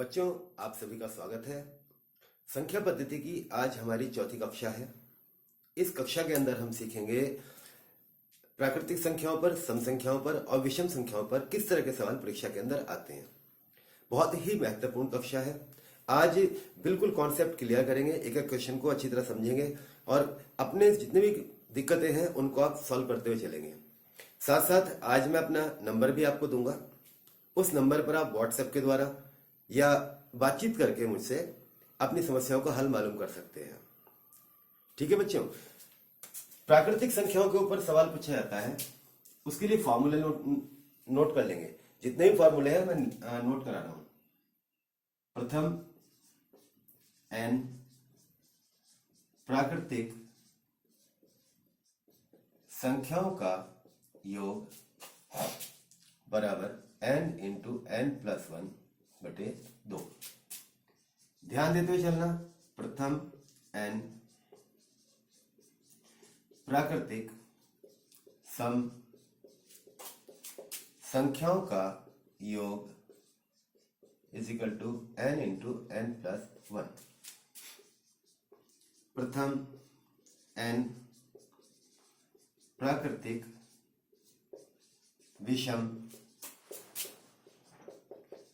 बच्चों, आप सभी का स्वागत है। संख्या पद्धति की आज हमारी चौथी कक्षा है। इस कक्षा के अंदर हम सीखेंगे प्राकृतिक संख्याओं पर, सम संख्याओं पर और विषम संख्याओं पर किस तरह के सवाल परीक्षा के अंदर आते हैं। बहुत ही महत्वपूर्ण कक्षा है। आज बिल्कुल कॉन्सेप्ट क्लियर करेंगे, एक एक क्वेश्चन को अच्छी तरह समझेंगे और अपने जितने भी दिक्कतें हैं उनको आप सॉल्व करते हुए चलेंगे। साथ साथ आज मैं अपना नंबर भी आपको दूंगा। उस नंबर पर आप व्हाट्सएप के द्वारा या बातचीत करके मुझसे अपनी समस्याओं का हल मालूम कर सकते हैं। ठीक है बच्चों, प्राकृतिक संख्याओं के ऊपर सवाल पूछा जाता है, उसके लिए फॉर्मूले नोट कर लेंगे। जितने भी फॉर्मूले हैं मैं नोट करा रहा हूं। प्रथम n प्राकृतिक संख्याओं का योग बराबर n इंटू n प्लस 1 बटे 2। ध्यान देते हुए चलना। प्रथम n प्राकृतिक सम संख्याओं का योग is equal to n into n plus 1। प्रथम n प्राकृतिक विषम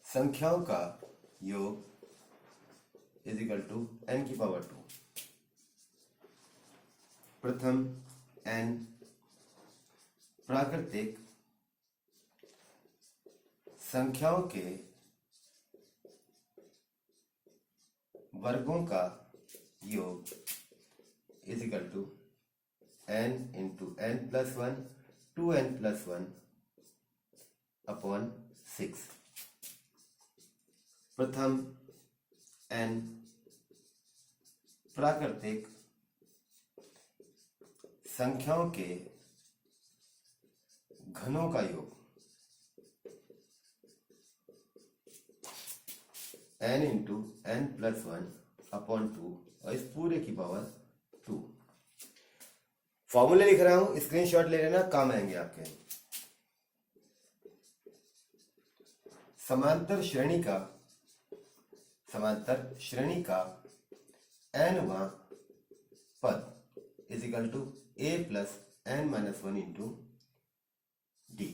संख्याओं का योग इज इक्वल टू n की पावर 2। प्रथम n प्राकृतिक संख्याओं के वर्गों का योग is equal to n into n plus 1 2n plus 1 upon 6। प्रथम n प्राकृतिक संख्याओं के घनों का योग n into n plus 1 upon 2 और इस पूरे की पावर 2। फॉर्मूले लिख रहा हूं, स्क्रीनशॉट ले लेना, काम आएंगे आपके। समांतर श्रेणी का nवां पद is equal to a plus n minus 1 into D.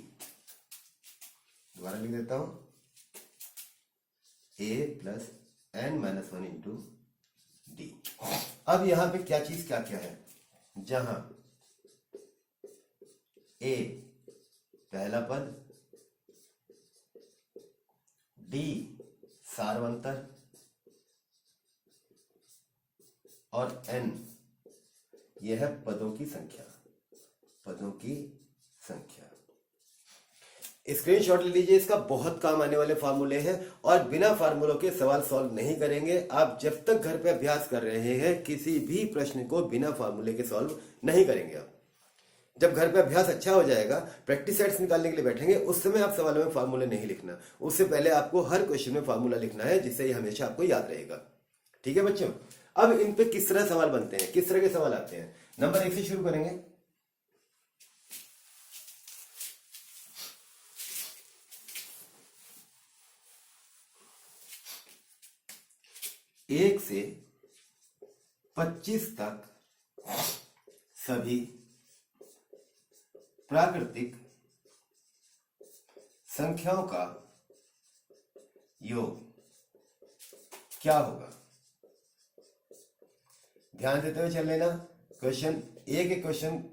दोबारा लिख देता हूं, a plus n minus 1 into D. अब यहां पे क्या चीज क्या क्या है, जहां a पहला पद, d सारवंतर और n यह है पदों की संख्या। स्क्रीनशॉट ले लीजिए, इसका बहुत काम आने वाले फार्मूले हैं और बिना फार्मूलों के सवाल सॉल्व नहीं करेंगे। आप जब तक घर पे अभ्यास कर रहे हैं किसी भी प्रश्न को बिना फार्मूले के सॉल्व नहीं करेंगे। आप जब घर पे अभ्यास अच्छा हो जाएगा, प्रैक्टिस सेट्स निकालने के लिए बैठेंगे, उस समय आप सवालों में फार्मूले नहीं लिखना। उससे पहले आपको हर क्वेश्चन में फार्मूला लिखना है, जिससे ये हमेशा आपको याद रहेगा। ठीक है बच्चों, अब इन पे किस तरह सवाल बनते हैं, किस तरह के सवाल आते हैं। नंबर 1 से शुरू करेंगे। एक से 25 तक सभी प्राकृतिक संख्याओं का योग क्या होगा। ध्यान देते हुए चल लेना। क्वेश्चन एक क्वेश्चन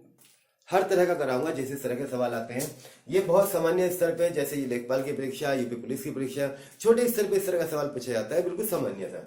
हर तरह का कराऊंगा, जैसे इस तरह के सवाल आते हैं। ये बहुत सामान्य स्तर पे, जैसे ये लेखपाल की परीक्षा, यूपी पुलिस की परीक्षा, छोटे स्तर पे इस तरह का सवाल पूछा जाता है, बिल्कुल सामान्य था।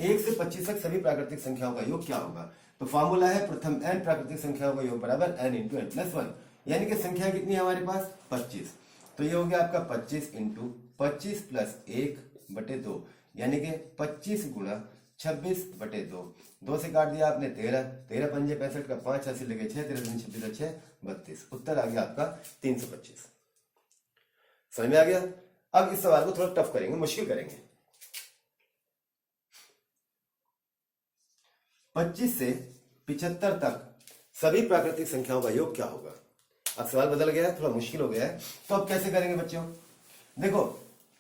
1 से 25 तक सभी प्राकृतिक संख्याओं का योग क्या होगा। तो फॉर्मूला है प्रथम n प्राकृतिक संख्याओं का योग बराबर n इंटू n प्लस 1, यानी कि संख्या कितनी है हमारे पास 25। तो ये हो गया आपका 25 इंटू 25 प्लस 1 बटे 2, यानी कि 25 गुणा 26 बटे 2। 2 से काट दिया आपने 13, 13 पंजे 65 का 5 80 लेके 6, 13 26 6 32। उत्तर आ गया आपका 325। समझ में आ गया। अब इस सवाल को थोड़ा टफ करेंगे, मुश्किल करेंगे। 25 से 75 तक सभी प्राकृतिक संख्याओं का योग क्या होगा। अब सवाल बदल गया है, थोड़ा मुश्किल हो गया है, तो अब कैसे करेंगे बच्चों। देखो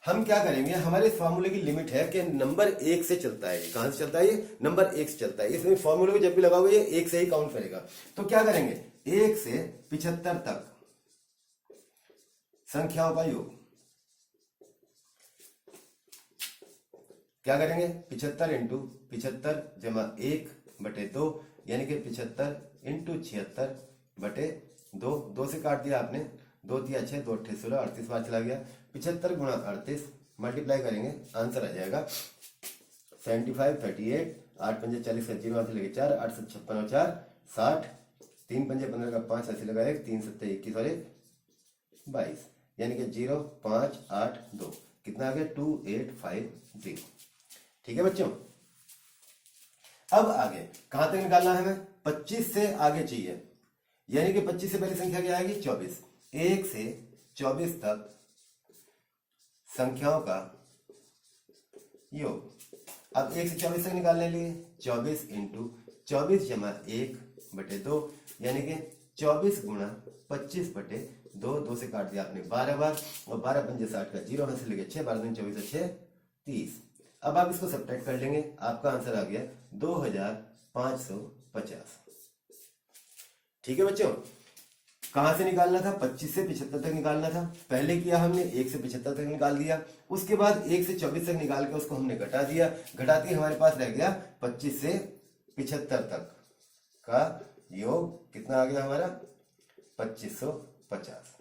हम क्या करेंगे, हमारे इस फॉर्मूले की लिमिट है कि नंबर 1 से चलता है। कहां से चलता है ये? नंबर 1 से चलता है। इसमें फॉर्मूले को जब भी लगाओगे ये 1 से ही काउंट करेगा। तो क्या करेंगे, 1 से 75 तक संख्याओं का योग। क्या करेंगे, 75 इंटू 75 जमा 1/2, यानी कि 75 इंटू 76 बटे 2। 2 से काट दिया आपने, 2 तिया 6, 2 अट्ठे 16, 38 बार चला गया। 75 गुणा 38 मल्टीप्लाई करेंगे, आंसर आ जाएगा 75 38, 8 पंजे 40 का 0 से लगे 4, 8 7 56 और 4 60, 3 पंजे 15 का 5 ऐसे लगा 1, 3 7 21 और 1 22, यानी कि 0 5 8 2 कितना आ गया 2850। ठीक है बच्चों, अब आगे कहां तक निकालना है हमें, 25 से आगे चाहिए, यानी कि 25 से पहली संख्या क्या आएगी 24। 1 से 24 तक संख्याओं का योग। अब 1 से 24 तक निकालने के लिए 24 इंटू 24 जमा 1/2, यानी कि 24 गुणा 25/2। 2 से काट दिया आपने 12 बार, और 12 पंजे 60 का 0 हाथ से लेके 6, 12 दिन 24 6 30। अब आप इसको सब्ट्रैक्ट कर लेंगे, आपका आंसर आ गया 2550। ठीक है बच्चों, कहां से निकालना था, 25 से 75 तक निकालना था। पहले किया हमने 1 से 75 तक निकाल दिया, उसके बाद 1 से 24 तक निकाल के उसको हमने घटा दिया। घटाते ही हमारे पास रह गया 25 से 75 तक का योग। कितना आ गया हमारा 2550।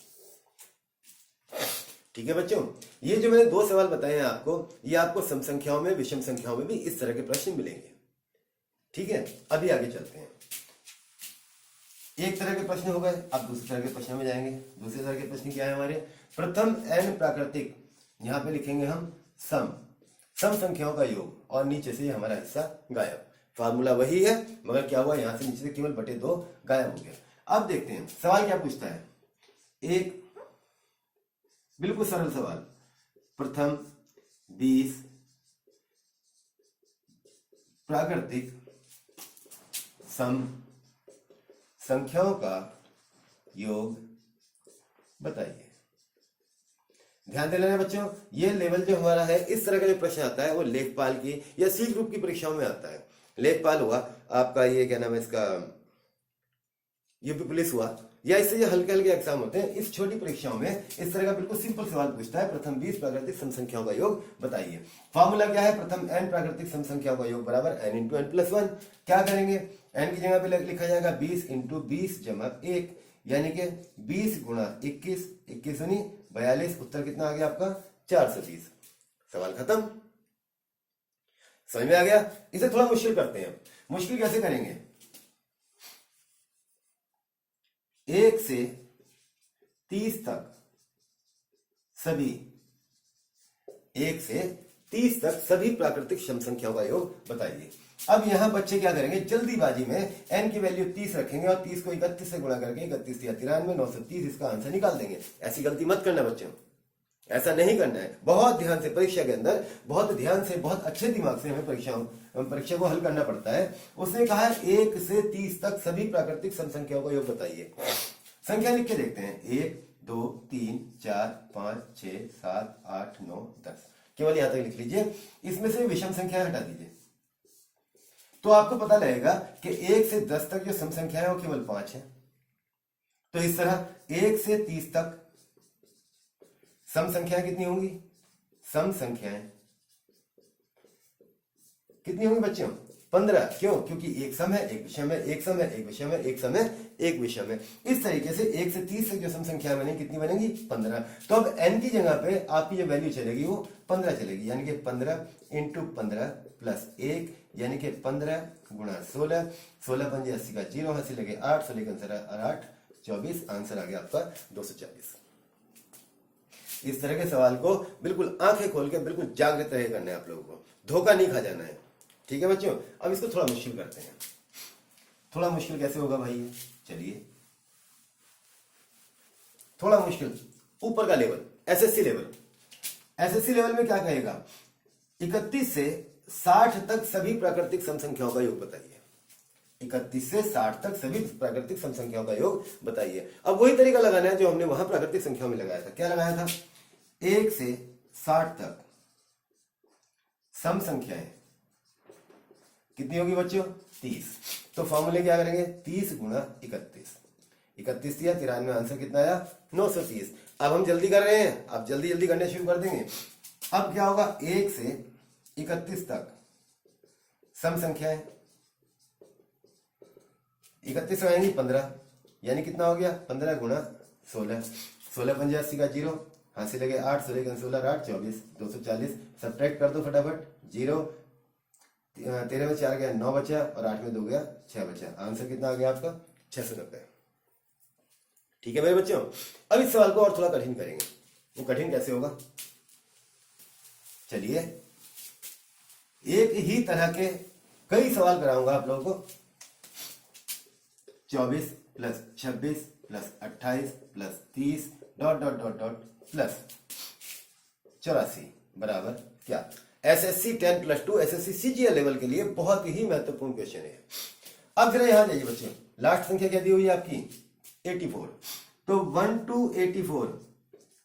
ठीक है बच्चों, ये जो मैंने 2 सवाल बताए हैं आपको, ये आपको सम संख्याओं में, विषम संख्याओं में भी इस तरह के प्रश्न मिलेंगे। ठीक है, अभी आगे चलते हैं। एक तरह के प्रश्न हो गए, अब दूसरे तरह के प्रश्न में जाएंगे। दूसरे तरह के प्रश्न क्या है हमारे, प्रथम n प्राकृतिक, यहां पे लिखेंगे हम सम संख्याओं का योग, और नीचे से हमारा हिस्सा गायब। फार्मूला वही है, मगर क्या हुआ, यहां से नीचे से केवल बटे 2 गायब हो गया। अब देखते हैं सवाल क्या पूछता है। एक बिल्कुल सरल सवाल, प्रथम 20 प्राकृतिक सम संख्याओं का योग बताइए। ध्यान दे लेना बच्चों, ये लेवल जो हमारा है, इस तरह का जो प्रश्न आता है वो लेखपाल की या सी ग्रुप की परीक्षाओं में आता है। लेखपाल हुआ आपका, ये क्या नाम है इसका, यूपी पुलिस हुआ, या इससे जो हल्के हल्के एग्जाम होते हैं, इस छोटी परीक्षाओं में इस तरह का बिल्कुल सिंपल सवाल पूछता है, प्रथम 20 प्राकृतिक सम संख्याओं का योग बताइए। फॉर्मूला क्या है, प्रथम n प्राकृतिक सम संख्याओं का योग बराबर n इंटू n प्लस 1। क्या करेंगे, n की जगह पे लिखा जाएगा 20 इंटू 20 जमा 1, यानी कि 20 गुणा 21, 21 सुनी 42, उत्तर कितना आ गया आपका 420। सवाल खत्म, समझ में आ गया। इसे थोड़ा मुश्किल करते हैं। मुश्किल कैसे करेंगे, 1 से 30 तक सभी, 1 से 30 तक सभी प्राकृतिक सम संख्याओं का योग बताइए। अब यहां बच्चे क्या करेंगे, जल्दीबाजी में n की वैल्यू 30 रखेंगे और 30 को 31 से गुणा करके 31 या 93, 930 इसका आंसर निकाल देंगे। ऐसी गलती मत करना बच्चों, ऐसा नहीं करना है। बहुत ध्यान से परीक्षा के अंदर, बहुत ध्यान से, बहुत अच्छे दिमाग से हमें परीक्षा को हल करना पड़ता है। उसने कहा 1 से 30 तक सभी प्राकृतिक सम संख्याओं का योग बताइए। संख्या लिख के देखते हैं, 1 2 3 4 5 6 7 8 9 10, केवल यहां तक लिख लीजिए। इसमें से विषम संख्या हटा दीजिए, तो आपको पता लगेगा कि 1 से 10 तक जो सम संख्या है वो केवल 5 है। तो इस तरह 1 से 30 तक सम संख्याएं कितनी होंगी, सम संख्याएं कितनी होंगी बच्चों, 15। क्यों, क्योंकि एक सम है एक विषम है, एक सम है एक विषम है, एक सम है एक विषम है। इस तरीके से 1 से 30 तक जो सम संख्या बनेगी कितनी बनेगी, 15। तो अब n की जगह पे आपकी जो वैल्यू चलेगी वो 15 चलेगी, यानी कि 15 इंटू 15 प्लस 1, यानी कि 15 गुणा 16, 16 पंजे 80 का 0 हाथ से लगे 8, 16 आंसर 8 24, आंसर आ गया आपका 240। इस तरह के सवाल को बिल्कुल आंखें खोल के बिल्कुल जागृत रहे करना है आप लोगों को, धोखा नहीं खा जाना है। ठीक है बच्चों, अब इसको थोड़ा मुश्किल करते हैं। थोड़ा मुश्किल कैसे होगा भाई, चलिए थोड़ा मुश्किल, ऊपर का level, SSC level. SSC level में क्या कहेगा, 31 से 60 तक सभी प्राकृतिक सम संख्याओं का योग बताइए। 31 से 60 तक सभी प्राकृतिक सम संख्याओं का योग बताइए। अब वही तरीका लगाना है जो हमने वहां प्राकृतिक संख्याओं में लगाया था। क्या लगाया था, 1 से 60 तक सम संख्याएं कितनी होगी बच्चों? 30। तो फॉर्मूले क्या करेंगे? 30 गुणा 31। 31 दिया, 93 आंसर कितना आया? 930। अब हम जल्दी कर रहे हैं, अब जल्दी जल्दी करने शुरू कर देंगे। अब क्या होगा? 1 से 31 तक सम संख्याएं 31 आएंगी 15, यानी कितना हो गया? 15 गुणा 16। 16 पंजे 80 का 0, हाथ से लगे 8, 16 के 16 8 24, 240। सब्ट्रैक्ट कर दो फटाफट। 0 13 में 4 गया 9 बचा, और 8 में 2 गया 6 बचा। आंसर कितना आ गया आपका? 690। ठीक है मेरे बच्चों, अब इस सवाल को और थोड़ा कठिन करेंगे। वो कठिन कैसे होगा? चलिए, एक ही तरह के कई सवाल कराऊंगा आप लोगों को। 24 plus 26 plus 28 plus 30 dot dot dot dot plus 84 बराबर क्या? एसएससी 10+2 एसएससी सीजीएल लेवल के लिए बहुत ही महत्वपूर्ण क्वेश्चन है। अब जरा यहां जाइए बच्चों, लास्ट संख्या क्या दी हुई है आपकी? 84। तो 1 to 84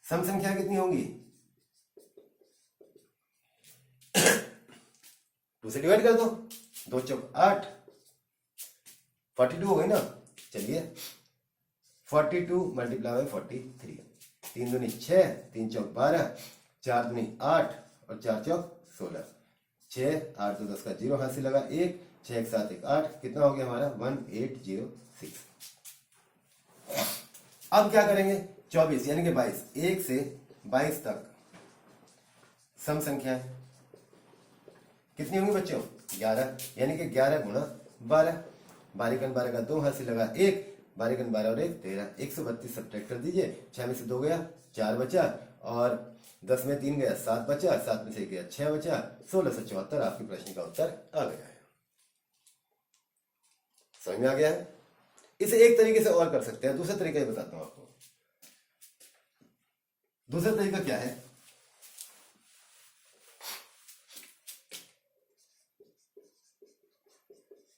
सम संख्या कितनी होंगी? 2 से डिवाइड कर दो, 2 चौक 8, 42 हो गई ना। चलिए 42 मल्टीप्लाई बाय 43, 3 दूनी 6, 3 चौक 12, 4 दूनी 8 और 4 चौक 16। 6 8 2 10 का 0, हाथ से लगा 1, 6 1 7 1 8, कितना हो गया हमारा? 1806। अब क्या करेंगे? 24 यानी कि 22, 1 से 22 तक सम संख्याएं कितनी होंगी बच्चों? 11, यानी कि 11 गुणा 12। 12 12 का 2, हाथ से लगा 1, 12 12 और 1 13, 132 सब्ट्रैक्ट कर दीजिए। 6 में से 2 गया 4 बचा, और 10 में 3 गया 7 बचा, 7 में से 1 गया 6 बचा। 1674 आपके प्रश्न का उत्तर आ गया है। समझ में आ गया है? इसे एक तरीके से और कर सकते हैं, दूसरा तरीका ही बताता हूं आपको। दूसरा तरीका क्या है?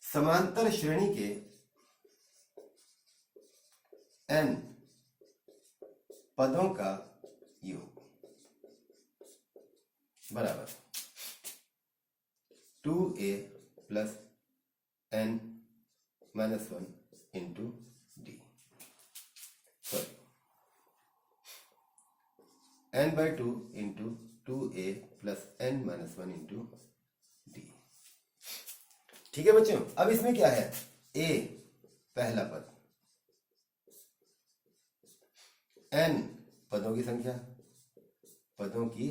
समांतर श्रेणी के n पदों का योग बराबर 2a plus n minus 1 into D. Sorry, n/2 into 2a plus n minus 1 into D. ठीक है बच्चों, अब इसमें क्या है? a पहला पद, n पदों की संख्या, पदों की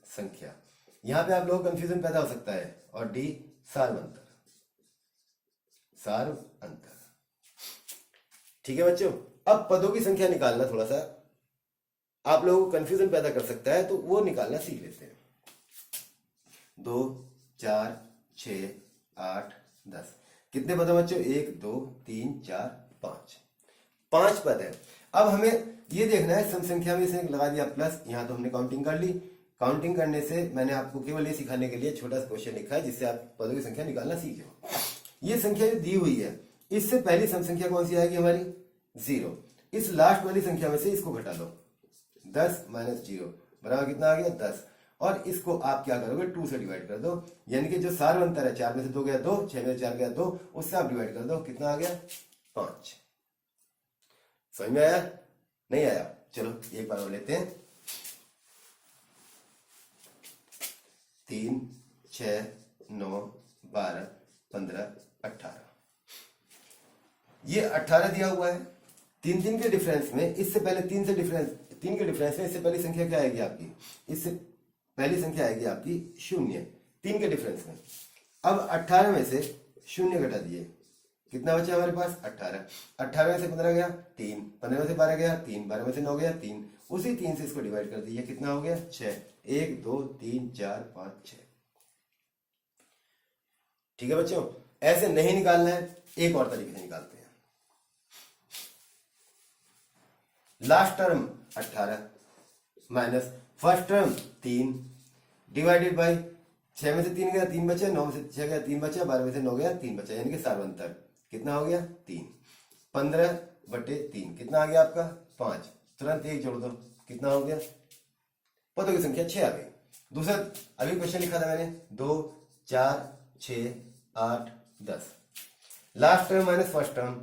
संख्या। यहां पे आप लोगों को कंफ्यूजन पैदा हो सकता है, और d सार्व अंतर। सार्व अंतर। ठीक है बच्चों, अब पदों की संख्या निकालना थोड़ा सा आप लोगों को कंफ्यूजन पैदा कर सकता है, तो वो निकालना सीख लेते हैं। 2 4 6 8 10 कितने पद है बच्चों? 1 2 3 4 5, 5 पद है। अब हमें ये देखना है, सम संख्या में से लगा दिया प्लस, यहां तो हमने काउंटिंग कर ली। काउंटिंग करने से मैंने आपको केवल ये सिखाने के लिए छोटा सा क्वेश्चन लिखा है, जिससे आप पदों की संख्या निकालना सीख जाओ। ये संख्या जो दी हुई है, इससे पहली सम संख्या कौन सी आएगी हमारी? 0। इस लास्ट वाली संख्या में से इसको घटा लो, 10 माइनस 0 बराबर कितना आ गया? 10। और इसको आप क्या करोगे? 2 से डिवाइड कर दो, यानी कि जो सार्व अंतर है, 4 में से 2 गया 2, 6 में से 4 गया 2, उससे आप डिवाइड कर दो, कितना आ गया? 5। समझ में आया? नहीं आया? चलो एक बार और लेते हैं। 3 6 9 12 15 18, ये 18 दिया हुआ है। 3 3 के डिफरेंस में, इससे पहले 3 के डिफरेंस में इससे पहली संख्या क्या आएगी आपकी? इससे पहली संख्या आएगी आपकी 0, 3 के डिफरेंस में। अब 18 में से 0 घटा दिए, कितना बचा हमारे पास? 18। 18 में से 15 गया 3, 15 में से 12 गया 3, 12 में से 9 गया 3, उसी 3 से इसको डिवाइड कर दीजिए, कितना हो गया? 6। 1 2 3 4 5 6। ठीक है बच्चों, ऐसे नहीं निकालना है, एक और तरीके से निकालते हैं। Last term 18 minus first term 3 divided by 6 में से 3 गया 3 बचा, 9 में से 6 गया 3 बचा, 12 में से 9 गया 3 बचा, यानी कि सार्व अंतर कितना हो गया? 3। 15/3 कितना आ गया आपका? 5। तुरंत एक जोड़ दो, कितना हो गया? पदों की संख्या 6 आ गई। दूसरा अभी क्वेश्चन लिखा था मैंने 2 4 6 8 10, last term minus first term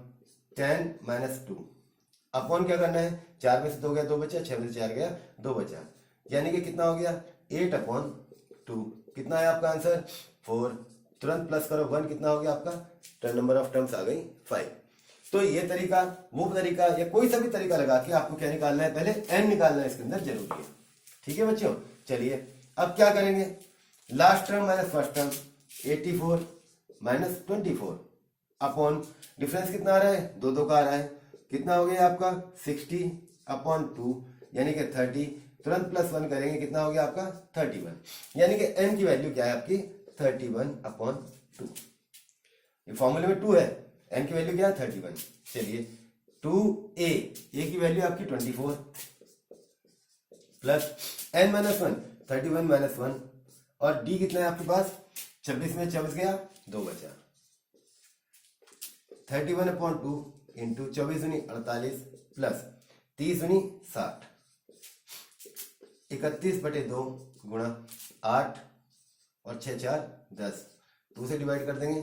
10 minus 2 upon क्या करना है, 4 में से 2 गया 2 बचा, 6 में से 4 गया 2 बचा, यानी कि कितना हो गया 8/2। कितना है आपका आंसर 4। तुरंत प्लस करो 1, कितना हो गया आपका, टर्न नंबर ऑफ टर्म्स आ गई 5। तो ये तरीका, वो तरीका या कोई सा भी तरीका लगा के आपको क्या निकालना है, पहले n निकालना है इसके अंदर जरूरी है। ठीक है बच्चों, चलिए अब क्या करेंगे, last term minus first term 84 minus 24 upon difference कितना आ रहा है, 2 2 का आ रहा है, कितना हो गया आपका 60/2 यानी कि 30। तुरंत प्लस 1 करेंगे, कितना हो गया आपका 31, यानी कि n की वैल्यू क्या है आपकी 31/2। ये फॉर्मूले में 2 है, n की वैल्यू क्या है 31। चलिए 2a, a की वैल्यू आपकी 24 प्लस n माइनस 1 31 माइनस 1 और d कितना है आपके पास 26 में 24 गया 2 बचा, 31/2 इंटू 24 दूनी 48 प्लस 30 दूनी 60, 31/2 गुणा 8 और 6 4 10, 2 से डिवाइड कर देंगे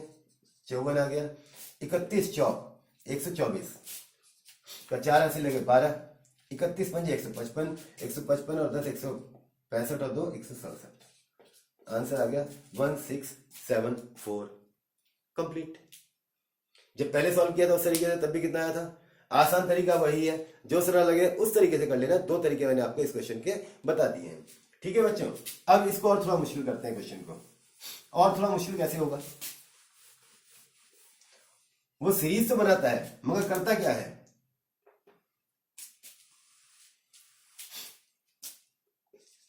54 आ गया, 31 चौक 124 का 4 ऐसे लगे 12, 31 पंजे 155, 155 और 10 165 और 2 167, आंसर आ गया 1674 कंप्लीट। जब पहले सॉल्व किया था उस तरीके से तब भी कितना आया था, आसान तरीका वही है, जो सरल लगे उस तरीके से कर लेना। 2 तरीके मैंने आपको इस क्वेश्चन के बता दिए हैं। ठीक है बच्चों, अब इसको और थोड़ा मुश्किल करते हैं क्वेश्चन को। और थोड़ा मुश्किल कैसे होगा, वो सीरीज तो बनाता है मगर करता क्या है,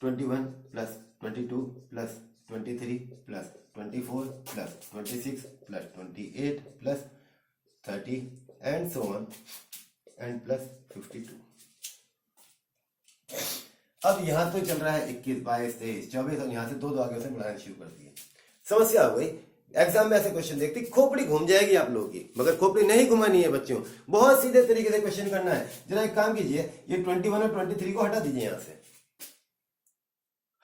(21 + 22 + 23 + 24 + 26 + 28 + 30 and so on and plus 52। अब यहां तो चल रहा है 21 22 23 24 और यहां से 2 2 आगे से बढ़ाना शुरू कर दिए। समस्या हो गई, एग्जाम में ऐसे क्वेश्चन देखते खोपड़ी घूम जाएगी आप लोगों की, मगर खोपड़ी नहीं घुमानी है बच्चों, बहुत सीधे तरीके से क्वेश्चन करना है। जरा एक काम कीजिए, ये 21 और 23 को हटा दीजिए, यहां से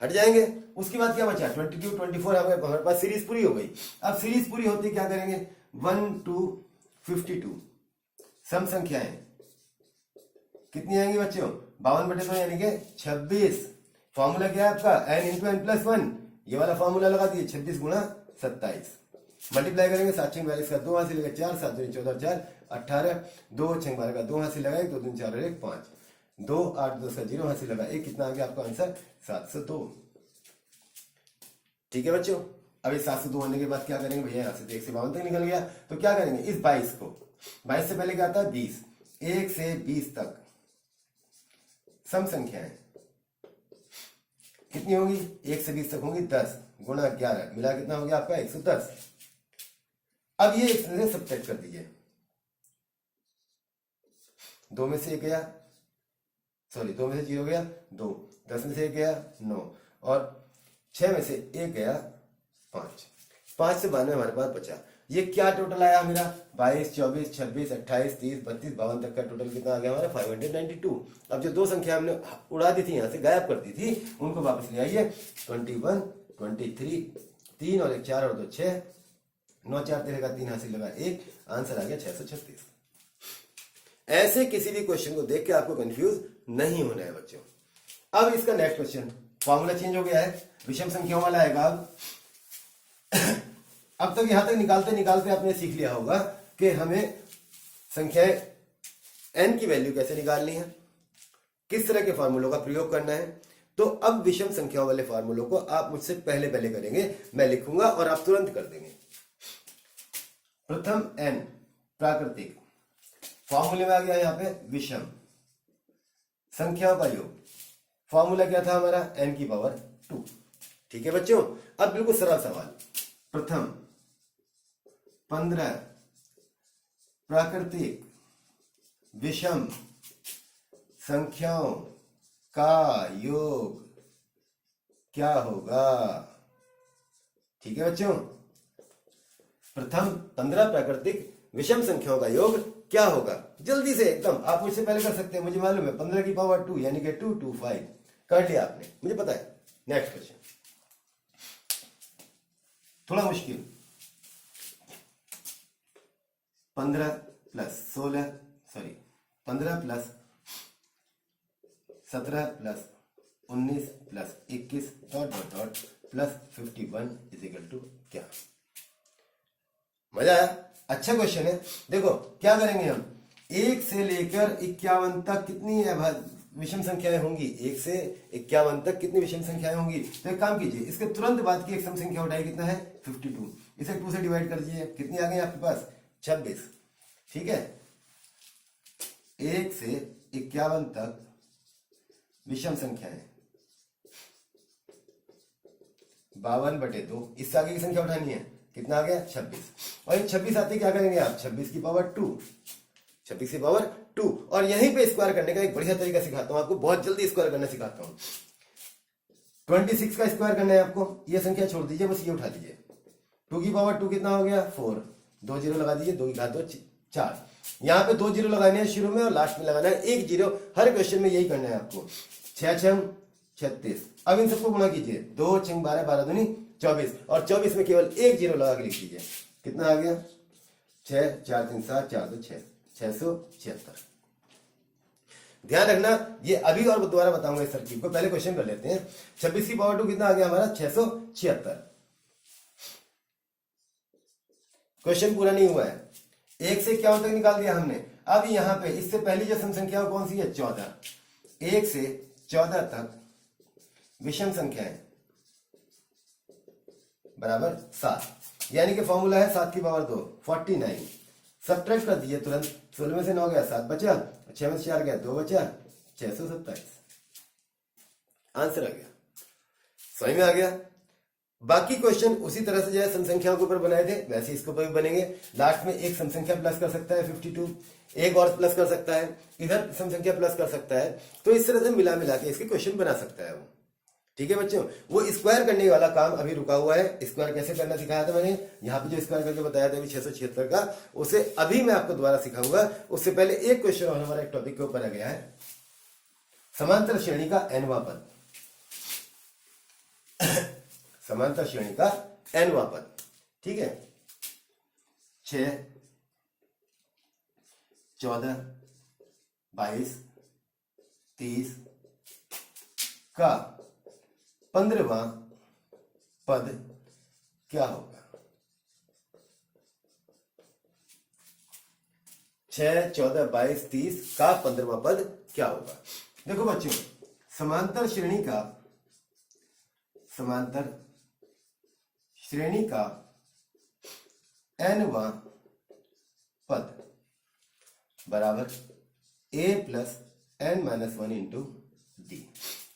हट जाएंगे। उसके बाद क्या बचा 22 24 हमारे पास सीरीज पूरी हो गई। अब सीरीज पूरी होती क्या करेंगे 1 to 52 सम संख्याएं कितनी आएंगी बच्चों 52/2 यानी कि 26। फॉर्मूला क्या है आपका n × n + 1, ये वाला फॉर्मूला लगा दिए 26 × 27 मल्टीप्लाई करेंगे 7 6 42 का 2 हाथ से लगा 4 7 2 14 4 18 2 6 12 का 2 हाथ से लगा 1 2 3 4 और 1 5 2 8 10 का 0 हाथ से लगा 1, कितना आ गया आपका आंसर 702। ठीक है बच्चों, अब इस 702 होने के बाद क्या करेंगे भैया, यहाँ से 1 से 52 तक निकल गया, तो क्या करेंगे इस 22 को, 22 से पहले क्या आता है 20, 1 से 20 तक सम संख्याएं कितनी होगी 1 से 20 तक होंगी 10 गुणा 11 मिला कितना हो गया आपका 110। अब ये इसमें सब्ट्रैक्ट कर दीजिए, 2 में से 1 गया, सॉरी 2 में से 0 गया 2, 10 में से 1 गया 9 और 6 में से 1 गया 5, 5 से 92 हमारे पास बचा। ये क्या टोटल आया मेरा 22 24 26 28 30 32 52 तक का टोटल कितना आ गया हमारा 592। अब जो 2 संख्या हमने उड़ा दी थी यहाँ से गायब कर दी थी उनको वापस ले आइए 21 23 3 और 1 4 और 2 6 9 4 13 का 3 हासिल लगा 1, आंसर आ गया 636। ऐसे किसी भी क्वेश्चन को देख के आपको कंफ्यूज नहीं होना है बच्चों। अब इसका नेक्स्ट क्वेश्चन, फॉर्मूला चेंज हो गया है, विषम संख्याओं वाला आएगा। अब तक यहां तक निकालते निकालते आपने सीख लिया होगा कि हमें संख्याएं n की वैल्यू कैसे निकालनी है, किस तरह के फॉर्मूलों का प्रयोग करना है। तो अब विषम संख्याओं वाले फॉर्मूलों को आप मुझसे पहले पहले करेंगे, मैं लिखूंगा और आप तुरंत कर देंगे। प्रथम n प्राकृतिक, फॉर्मूले में आ गया यहां पे विषम संख्याओं का योग, फॉर्मूला क्या था हमारा n की पावर 2। ठीक है बच्चों, अब बिल्कुल सरल सवाल, प्रथम 15 प्राकृतिक विषम संख्याओं का योग क्या होगा। ठीक है बच्चों, प्रथम 15 प्राकृतिक विषम संख्याओं का योग क्या होगा, जल्दी से एकदम आप मुझसे पहले कर सकते हैं, मुझे मालूम है 15 की पावर 2 यानी कि 2 2 5 कर लिया आपने, मुझे पता है। नेक्स्ट क्वेश्चन थोड़ा मुश्किल। 15 plus 16 sorry 15 plus 17 plus 19 plus 21 dot dot dot plus 51 is equal to क्या? मजा आया? अच्छा क्वेश्चन है। देखो क्या करेंगे हम, 1 से लेकर 51 तक कितनी विषम संख्याएं होंगी, 1 से 51 तक कितनी विषम संख्याएं होंगी? तो एक काम कीजिए, इसके तुरंत बाद की एक सम संख्या उठाइए, कितना है 52, इसे 2 से डिवाइड कर दीजिए, कितनी आ गई आपके पास 26। ठीक है, 1 से 51 तक विषम संख्याएं 52/2, इससे आगे की संख्या उठानी है, कितना आ गया 26। और इन 26 आते क्या करेंगे आप, 26 की पावर 2, 26 की पावर 2। और यहीं पे स्क्वायर करने का एक बढ़िया तरीका सिखाता हूं आपको, बहुत जल्दी स्क्वायर करना सिखाता हूं। 26 का स्क्वायर करना है आपको, ये संख्या छोड़ दीजिए, बस ये उठा दीजिए। 2 की पावर 2 कितना हो गया 4, 2 जीरो लगा दीजिए, 2 की घात 2 4। यहाँ पे 2 जीरो लगाने हैं शुरू में और लास्ट में लगाना है 1 जीरो। हर क्वेश्चन में यही करना है आपको। 6 6 36। अब इन सबको गुणा कीजिए, 2 6 12 12 दूनी 24, और 24 में केवल 1 जीरो लगा के लिख दीजिए, कितना आ गया 6 4 3 7 4 2 6 676। ध्यान रखना, ये अभी और दोबारा बताऊंगा इस तरकीब को, पहले क्वेश्चन कर लेते हैं। 26 की पावर 2 कितना आ गया हमारा 676। क्वेश्चन पूरा नहीं हुआ है, 1 से 51 तक निकाल दिया हमने। अब यहां पे इससे पहली जो सम संख्या कौन सी है 14, 1 से 14 तक विषम संख्याएं बराबर 7, यानी कि फॉर्मूला है 7 की पावर 2 49। सब्ट्रैक्ट कर दिए तुरंत, 16 में से 9 गया 7 बचा, 6 में से 4 गया 2 बचा, 627 आंसर आ गया। समझ में आ गया? बाकी क्वेश्चन उसी तरह से जैसे सम संख्याओं के ऊपर बनाए थे वैसे इसके ऊपर भी बनेंगे। लास्ट में एक सम संख्या प्लस कर सकता है 52, एक और प्लस कर सकता है, इधर सम संख्या प्लस कर सकता है, तो इस तरह से मिला मिला के इसके क्वेश्चन बना सकता है वो। ठीक है बच्चों, वो स्क्वायर करने वाला काम अभी रुका हुआ है। स्क्वायर कैसे करना सिखाया था मैंने, यहाँ पे जो स्क्वायर करके बताया था अभी 676 का, उसे अभी मैं आपको दोबारा सिखाऊंगा। उससे पहले एक क्वेश्चन और हमारा एक टॉपिक के ऊपर आ गया है, समांतर श्रेणी का nवां पद। समांतर श्रेणी का nवां पद, ठीक है, 6 14 22 30 का 15वां पद क्या होगा? 6 14 22 30 का 15वां पद क्या होगा? देखो बच्चों, समांतर श्रेणी का nवां पद बराबर a plus n minus 1 into D.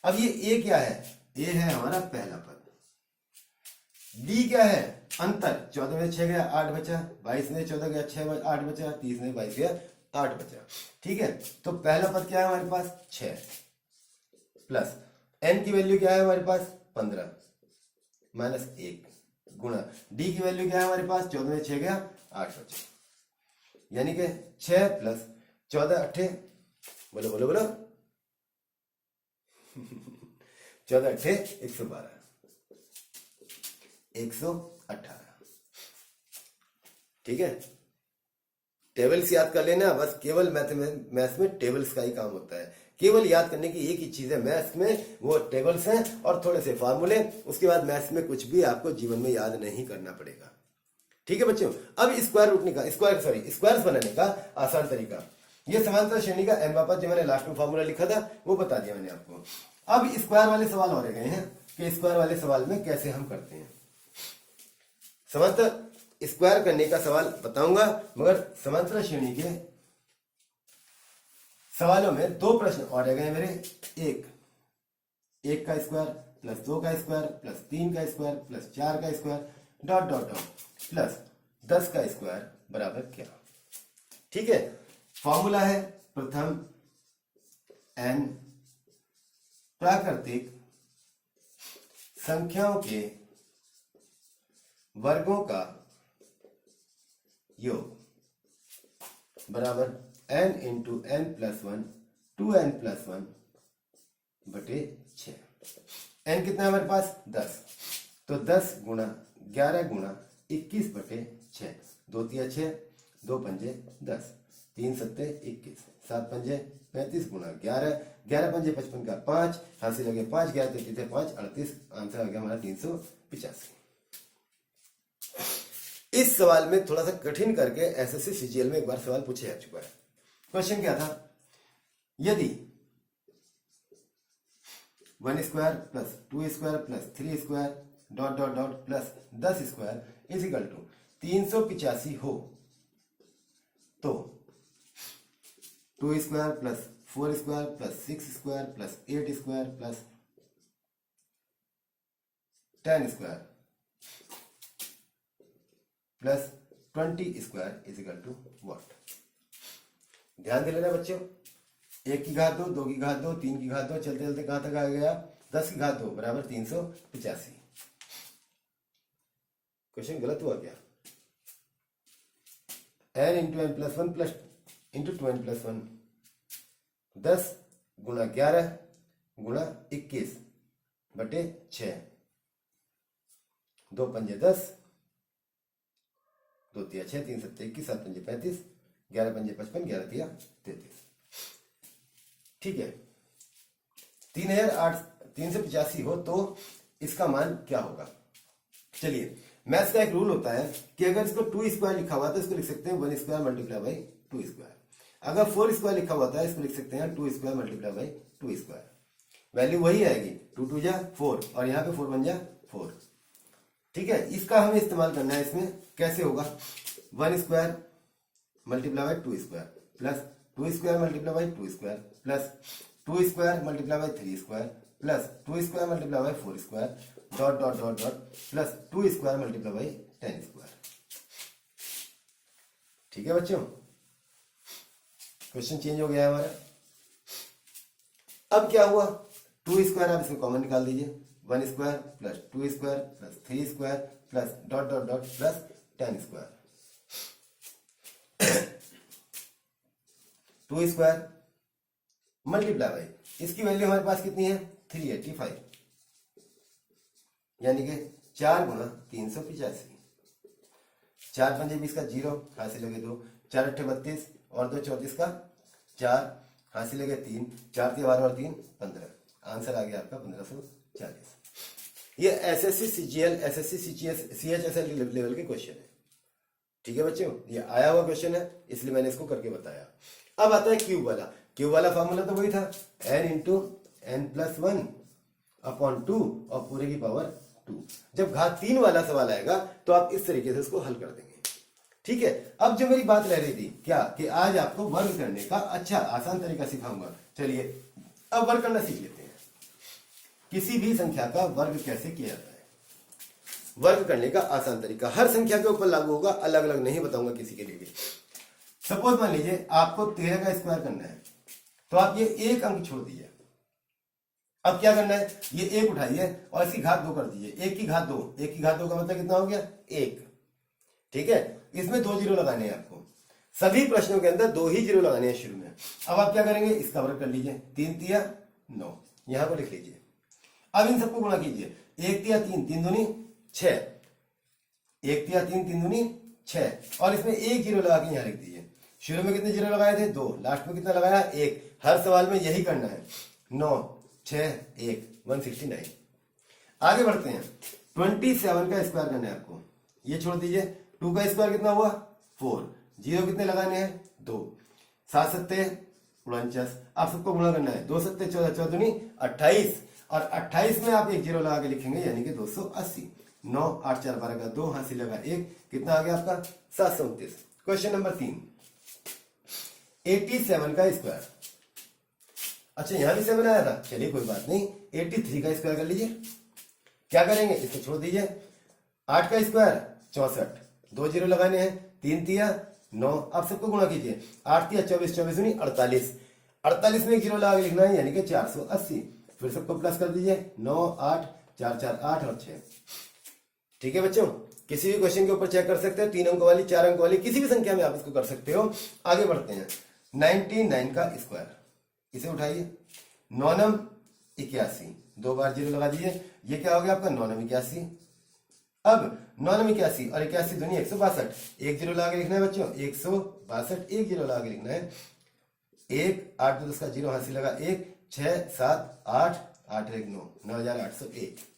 अब ये a क्या है, a है हमारा पहला पद, d क्या है अंतर, 14 में 6 गया 8 बचा, 22 में 14 गया 6 8 बचा, 30 में 22 गया 8 बचा। ठीक है, तो पहला पद क्या है हमारे पास 6 प्लस n की वैल्यू क्या है हमारे पास 15 माइनस 1 गुणा d की वैल्यू क्या है हमारे पास, 14 में 6 गया 8 बचा, यानी कि 6 प्लस 14 8, बोलो बोलो बोलो 14 8 112 118। ठीक है, टेबल्स याद कर लेना बस, केवल मैथ्स में टेबल्स का ही काम होता है। केवल याद करने की एक ही चीज है मैथ्स में, वो टेबल्स हैं और थोड़े से फार्मूले। उसके बाद मैथ्स में कुछ भी आपको जीवन में याद नहीं करना पड़ेगा। ठीक है बच्चों, अब स्क्वायर्स बनाने का आसान तरीका, ये समांतर श्रेणी का nवां पद जो मैंने लास्ट में फार्मूला लिखा था वो बता दिया मैंने आपको। अब स्क्वायर वाले सवाल और रह गए हैं कि स्क्वायर वाले सवाल में कैसे हम करते हैं। समांतर स्क्वायर करने का सवाल बताऊंगा, मगर समांतर श्रेणी के सवालों में 2 प्रश्न और रह गए मेरे, एक का स्क्वायर प्लस 2 का स्क्वायर प्लस 3 का स्क्वायर प्लस 4 का square dot dot dot plus 10 का स्क्वायर बराबर क्या। ठीक है, फॉर्मूला है प्रथम n प्राकृतिक संख्याओं के वर्गों का योग बराबर n into n plus 1 2n plus 1 बटे 6। n कितना है हमारे पास 10, तो 10 गुणा 11 गुणा 21 बटे 6। 2 तिया 6, 2 पंजे 10, 3 सत्ते 21, 7 पंजे 35 गुणा 11, 11 पंजे 55 का 5, हासिल हो गया 5, 11 33 5 38, आंसर आ गया हमारा 385। इस सवाल में थोड़ा सा कठिन करके एसएससी सीजीएल में एक बार सवाल पूछा जा चुका है। क्वेश्चन क्या था, यदि 1 square plus 2 square plus 3 square dot dot dot plus 10 square is equal to 385 हो तो 2 square plus 4 square plus 6 square plus 8 square plus 10 square plus 20 square is equal to what. ध्यान दे लेना बच्चों, 1 की घात 2, 2 की घात 2, 3 की घात 2, चलते चलते कहां तक आ गया 10 की घात 2 बराबर 385। क्वेश्चन गलत हुआ क्या, n into N plus 1 plus into 2 n plus 1, 10 गुणा 11 गुणा 21 बटे 6, 2 पंजे 10, 2 तिया 6, 3 सत्ते 21, 7 पंजे 35, 11 पंजे 55, 11 तिया 33। ठीक है, 385 हो तो इसका मान क्या होगा। चलिए, मैथ्स का एक रूल होता है कि अगर इसको 2 स्क्वायर लिखा हुआ है तो इसको लिख सकते हैं 1 स्क्वायर मल्टीप्लाई बाई 2 स्क्वायर। अगर 4 स्क्वायर लिखा हुआ है इसको लिख सकते हैं 2 square multiply by 2 square. Value वही आएगी, 2 2 जा 4 और यहाँ पे 4 1 जा 4। ठीक है, इसका हमें इस्तेमाल करना है। इसमें कैसे होगा, 1 square multiply by 2 square plus 2 square multiply by 2 square plus 2 square multiply by 3 square plus 2 square multiply by 4 square dot dot dot dot plus 2 square multiply by 10 square. ठीक है बच्चों, क्वेश्चन चेंज हो गया है हमारा। अब क्या हुआ, 2 स्क्वायर आप इसमें कॉमन निकाल दीजिए, 1 square plus 2 square plus 3 square plus dot dot dot plus 10 square. 2 square multiply by, इसकी वैल्यू हमारे पास कितनी है 385, यानी कि 4 गुणा 385, 4 पंजे 20 का 0, हासिल हो गए 2, 4 अट्ठे 32 और 2 34 का 4, हासिल हो गए 3, 4 3 12 और 3 15, आंसर आ गया आपका 1540। ये SSC CGL, SSC CHSL level के क्वेश्चन है। ठीक है बच्चों, ये आया हुआ क्वेश्चन है इसलिए मैंने इसको करके बताया। अब आता है क्यूब वाला। क्यूब वाला फॉर्मूला तो वही था, n into N plus 1 upon 2 और पूरे की पावर 2। जब घात 3 वाला सवाल आएगा तो आप इस तरीके से उसको हल कर देंगे। ठीक है, अब जो मेरी बात रह रही थी क्या कि आज आपको वर्ग करने का अच्छा आसान तरीका सिखाऊंगा। चलिए अब वर्ग करना सीख लेते हैं। किसी भी संख्या का वर्ग कैसे किया जाता है, वर्ग करने का आसान तरीका हर संख्या के ऊपर लागू होगा, अलग अलग नहीं बताऊंगा किसी के लिए भी। सपोज मान लीजिए आपको 13 का स्क्वायर करना है तो आप ये एक अंक छोड़ दीजिए। अब क्या करना है, ये एक उठाइए और इसकी घात 2 कर दीजिए। 1 की घात 2, 1 की घात 2 का मतलब कितना हो गया 1। ठीक है, इसमें 2 जीरो लगाने हैं आपको। सभी प्रश्नों के अंदर 2 ही जीरो लगाने हैं शुरू में। अब आप क्या करेंगे, इसका वर्ग कर लीजिए, 3 तिया 9, यहां पर लिख लीजिए। अब इन सबको गुणा कीजिए, 1 तिया 3, 3 दूनी 6, 1 तिया 3, 3 दूनी 6 और इसमें 1 जीरो लगा के यहां लिख दीजिए। शुरू में कितने जीरो लगाए थे 2, लास्ट में कितना लगाया 1। हर सवाल में यही करना है। 9 6 1 169। आगे बढ़ते हैं, 27 का स्क्वायर करना है आपको, ये छोड़ दीजिए। 2 का स्क्वायर कितना हुआ 4, जीरो कितने लगाने हैं 2, 7 सत्ते 49। आप सबको गुणा करना है, 2 सत्ते 14, 14 दूनी 28 और 28 में आप एक जीरो लगा के लिखेंगे यानी कि 280। 9 8 4 12 का 2, हासिल लगा 1, कितना आ गया आपका 729। क्वेश्चन नंबर 3, 87 का स्क्वायर। अच्छा यहां भी 7 आया था, चलिए कोई बात नहीं, 83 का स्क्वायर कर लीजिए। क्या करेंगे, इसको छोड़ दीजिए। 8 का स्क्वायर 64, 2 जीरो लगाने हैं, 3 तिया 9। आप सबको गुणा कीजिए, 8 तिया 24, 24 दूनी 48, 48 में एक जीरो लगा के लिखना है यानी कि 480। फिर सबको प्लस कर दीजिए, 9 8 4 4 8 और 6। ठीक है बच्चों, किसी भी क्वेश्चन के ऊपर चेक कर सकते हैं, 3 अंक वाली 4 अंक वाली किसी भी संख्या में आप इसको कर सकते हो। आगे बढ़ते हैं, 99 का स्क्वायर, इसे उठाइए। 9 नम 81, 2 बार 0 लगा दीजिए, ये क्या हो गया आपका 9 9 81। अब 9 9 81 और 81 दूनी 162, एक 0 लगा के लिखना है बच्चों, 162, एक 0 लगा के लिखना है। 1 8 2 10 का 0 हाथ से लगा 1 6 7 8 8 1 9, 9801।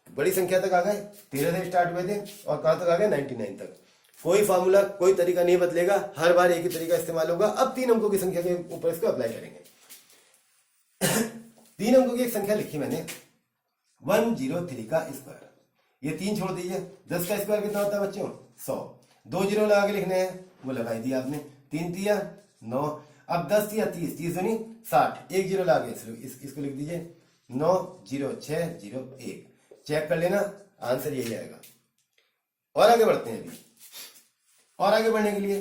बड़ी संख्या तक आ गए, 13 से स्टार्ट हुए थे और कहां तक आ गए 99 तक। कोई फार्मूला कोई तरीका नहीं बदलेगा, हर बार एक ही तरीका इस्तेमाल होगा। अब 3 अंकों की संख्या के ऊपर इसको अप्लाई करेंगे। 3 अंकों की एक संख्या लिखी मैंने 103 का स्क्वायर, ये 3 छोड़ दीजिए। 10 का स्क्वायर कितना होता है बच्चों 100, 2 0 लगा के लिखने हैं, वो लगाई दिया आपने, 3 तिया 9। अब 10 तिया 30, 30 दूनी 60, एक 0 लगा के इसको लिख दीजिए 9 0 6 0 1। चेक कर लेना, आंसर यही आएगा। और आगे बढ़ते हैं अभी, और आगे बढ़ने के लिए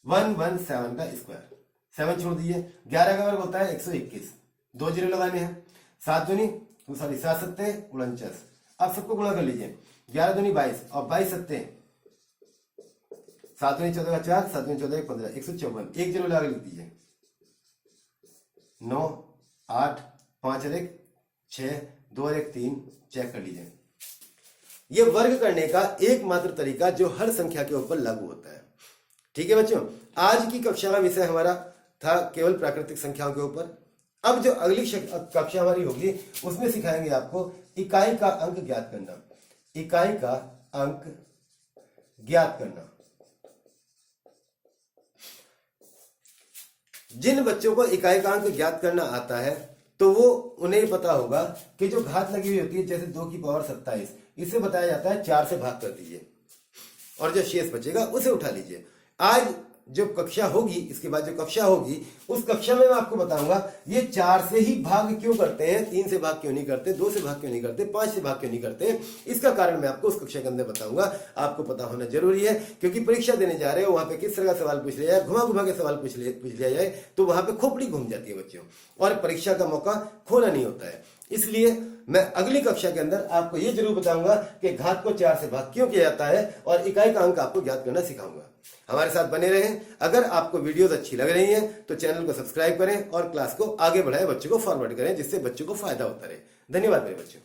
117 का स्क्वायर, 7 छोड़ दीजिए। 11 का वर्ग होता है 121, 2 0 लगाने हैं, 7 दूनी 7 सत्ते 49। अब सबको गुणा कर लीजिए, 11 दूनी 22 और 22 सत्ते 7 दूनी 14 का 4, 7 दूनी 14 का 15, 154, एक 0 लगा के लिख दीजिए 9 8 5 और 1 6 2 और 1 3। चेक कर लीजिए। ये वर्ग करने का एकमात्र तरीका जो हर संख्या के ऊपर लागू होता है। ठीक है बच्चों, आज की कक्षा का विषय हमारा था केवल प्राकृतिक संख्याओं के ऊपर। अब जो अगली कक्षा हमारी होगी उसमें सिखाएंगे आपको इकाई का अंक ज्ञात करना। इकाई का अंक ज्ञात करना। जिन बच्चों को इकाई का अंक ज्ञात करना आता है तो वो उन्हें पता होगा कि जो घात लगी हुई होती है, जैसे 2 की पावर 27, इसे बताया जाता है 4 से भाग कर दीजिए और जो शेष बचेगा उसे उठा लीजिए। आज जो कक्षा होगी, इसके बाद जो कक्षा होगी उस कक्षा में मैं आपको बताऊंगा ये 4 से ही भाग क्यों करते हैं, 3 से भाग क्यों नहीं करते, 2 से भाग क्यों नहीं करते, 5 से भाग क्यों नहीं करते। इसका कारण मैं आपको उस कक्षा के अंदर बताऊंगा। आपको पता होना जरूरी है, क्योंकि परीक्षा देने जा रहे हो, वहां पे किस तरह का सवाल पूछ लिया जाए, घुमा घुमा के सवाल पूछ लिया जाए तो वहां पे खोपड़ी घूम जाती है बच्चों, और परीक्षा का मौका खोना नहीं होता है। इसलिए मैं अगली कक्षा के अंदर आपको यह जरूर बताऊंगा कि घात को 4 से भाग क्यों किया जाता है और इकाई का अंक आपको ज्ञात करना सिखाऊंगा। हमारे साथ बने रहें। अगर आपको वीडियोस अच्छी लग रही हैं तो चैनल को सब्सक्राइब करें और क्लास को आगे बढ़ाएं, बच्चों को फॉरवर्ड करें, जिससे बच्चों को फायदा होता रहे। धन्यवाद मेरे बच्चों।